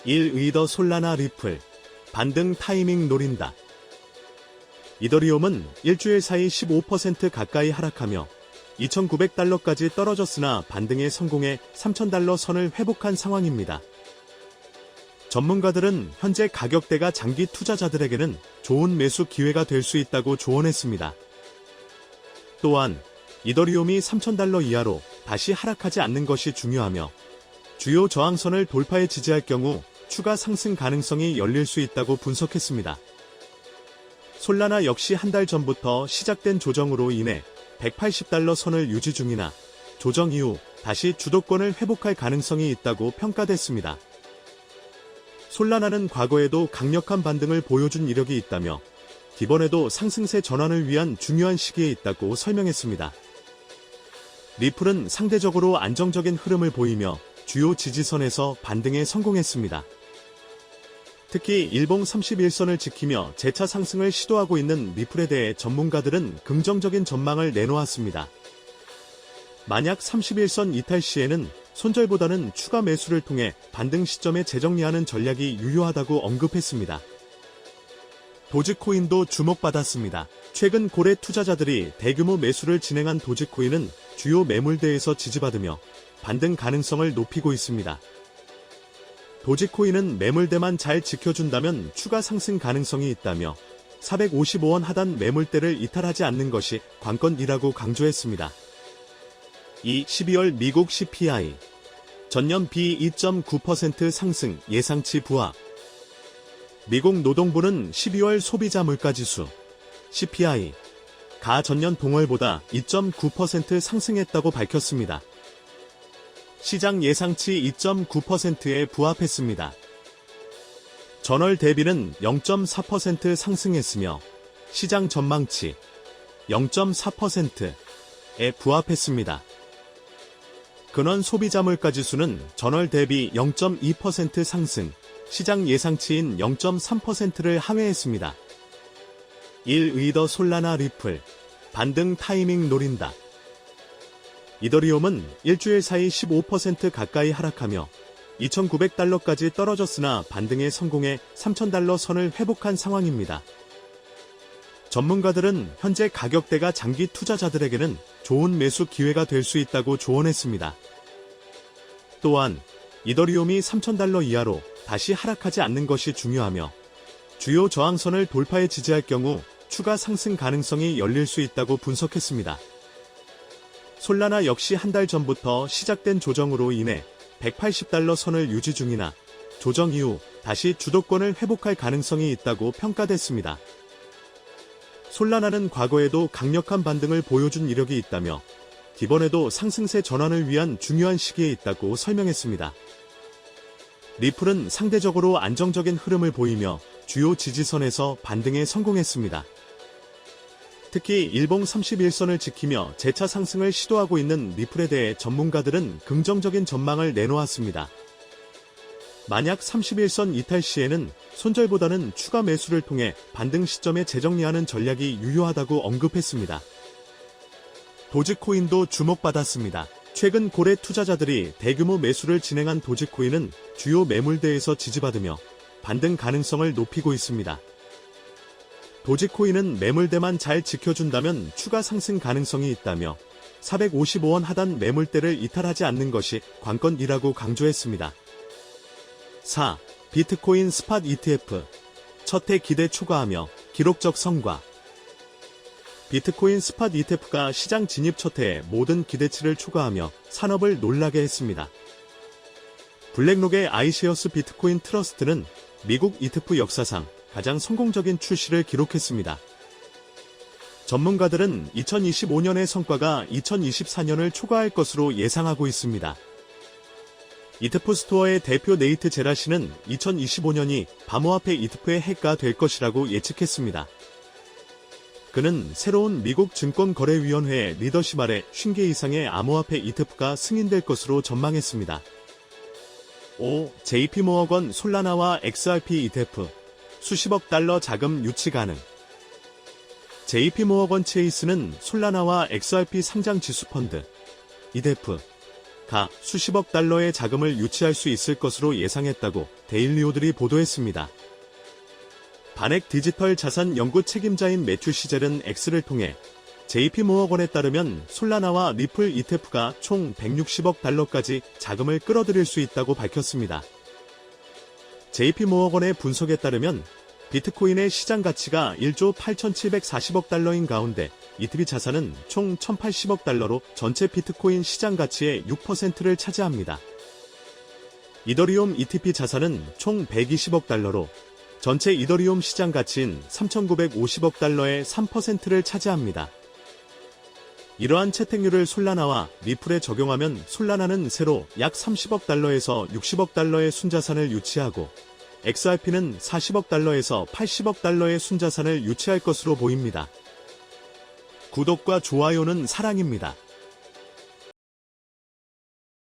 1. 솔라나 리플, 반등 타이밍 노린다. 이더리움은 일주일 사이 15% 가까이 하락하며 2,900달러까지 떨어졌으나 반등에 성공해 3,000달러 선을 회복한 상황입니다. 전문가들은 현재 가격대가 장기 투자자들에게는 좋은 매수 기회가 될 수 있다고 조언했습니다. 또한 이더리움이 3,000달러 이하로 다시 하락하지 않는 것이 중요하며 주요 저항선을 돌파해 지지할 경우 추가 상승 가능성이 열릴 수 있다고 분석했습니다. 솔라나 역시 한 달 전부터 시작된 조정으로 인해 180달러 선을 유지 중이나 조정 이후 다시 주도권을 회복할 가능성이 있다고 평가됐습니다. 솔라나는 과거에도 강력한 반등을 보여준 이력이 있다며 이번에도 상승세 전환을 위한 중요한 시기에 있다고 설명했습니다. 리플은 상대적으로 안정적인 흐름을 보이며 주요 지지선에서 반등에 성공했습니다. 특히 일봉 31선을 지키며 재차 상승을 시도하고 있는 리플에 대해 전문가들은 긍정적인 전망을 내놓았습니다. 만약 31선 이탈 시에는 손절보다는 추가 매수를 통해 반등 시점에 재정리하는 전략이 유효하다고 언급했습니다. 도지코인도 주목받았습니다. 최근 고래 투자자들이 대규모 매수를 진행한 도지코인은 주요 매물대에서 지지받으며 반등 가능성을 높이고 있습니다. 도지코인은 매물대만 잘 지켜준다면 추가 상승 가능성이 있다며 455원 하단 매물대를 이탈하지 않는 것이 관건이라고 강조했습니다. 12월 미국 CPI 전년 B2.9% 상승 예상치 부합. 미국 노동부는 12월 소비자 물가지수 CPI 가 전년 동월보다 2.9% 상승했다고 밝혔습니다. 시장 예상치 2.9%에 부합했습니다. 전월 대비는 0.4% 상승했으며 시장 전망치 0.4%에 부합했습니다. 근원 소비자 물가지수는 전월 대비 0.2% 상승, 시장 예상치인 0.3%를 하회했습니다. 1. 솔라나 리플, 반등 타이밍 노린다. 이더리움은 일주일 사이 15% 가까이 하락하며 2,900달러까지 떨어졌으나 반등에 성공해 3,000달러 선을 회복한 상황입니다. 전문가들은 현재 가격대가 장기 투자자들에게는 좋은 매수 기회가 될 수 있다고 조언했습니다. 또한 이더리움이 3,000달러 이하로 다시 하락하지 않는 것이 중요하며 주요 저항선을 돌파해 지지할 경우 추가 상승 가능성이 열릴 수 있다고 분석했습니다. 솔라나 역시 한 달 전부터 시작된 조정으로 인해 180달러 선을 유지 중이나 조정 이후 다시 주도권을 회복할 가능성이 있다고 평가됐습니다. 솔라나는 과거에도 강력한 반등을 보여준 이력이 있다며 이번에도 상승세 전환을 위한 중요한 시기에 있다고 설명했습니다. 리플은 상대적으로 안정적인 흐름을 보이며 주요 지지선에서 반등에 성공했습니다. 특히 일봉 31선을 지키며 재차 상승을 시도하고 있는 리플에 대해 전문가들은 긍정적인 전망을 내놓았습니다. 만약 31선 이탈 시에는 손절보다는 추가 매수를 통해 반등 시점에 재정리하는 전략이 유효하다고 언급했습니다. 도지코인도 주목받았습니다. 최근 고래 투자자들이 대규모 매수를 진행한 도지코인은 주요 매물대에서 지지받으며 반등 가능성을 높이고 있습니다. 도지코인은 매물대만 잘 지켜준다면 추가 상승 가능성이 있다며 455원 하단 매물대를 이탈하지 않는 것이 관건이라고 강조했습니다. 4. 비트코인 스팟 ETF 첫해 기대 초과하며 기록적 성과. 비트코인 스팟 ETF가 시장 진입 첫해에 모든 기대치를 초과하며 산업을 놀라게 했습니다. 블랙록의 아이쉐어스 비트코인 트러스트는 미국 ETF 역사상 가장 성공적인 출시를 기록했습니다. 전문가들은 2025년의 성과가 2024년을 초과할 것으로 예상하고 있습니다. ETF 스토어의 대표 네이트 제라시는 2025년이 암호화폐 ETF의 해가 될 것이라고 예측했습니다. 그는 새로운 미국 증권거래위원회의 리더십 아래 50개 이상의 암호화폐 ETF가 승인될 것으로 전망했습니다. 5. JP모어건 솔라나와 XRP ETF 수십억 달러 자금 유치 가능. JP모어건 체이스는 솔라나와 XRP 상장 지수펀드 ETF 수십억 달러의 자금을 유치할 수 있을 것으로 예상했다고 데일리오들이 보도했습니다. 반액 디지털 자산 연구 책임자인 매튜 시젤은 X를 통해 JP모어건에 따르면 솔라나와 리플 ETF가 총 160억 달러까지 자금을 끌어들일 수 있다고 밝혔습니다. JP모어건의 분석에 따르면 비트코인의 시장 가치가 1조 8,740억 달러인 가운데 ETF 자산은 총 1,080억 달러로 전체 비트코인 시장 가치의 6%를 차지합니다. 이더리움 ETP 자산은 총 120억 달러로 전체 이더리움 시장 가치인 3,950억 달러의 3%를 차지합니다. 이러한 채택률을 솔라나와 리플에 적용하면 솔라나는 새로 약 30억 달러에서 60억 달러의 순자산을 유치하고 XRP는 40억 달러에서 80억 달러의 순자산을 유치할 것으로 보입니다. 구독과 좋아요는 사랑입니다.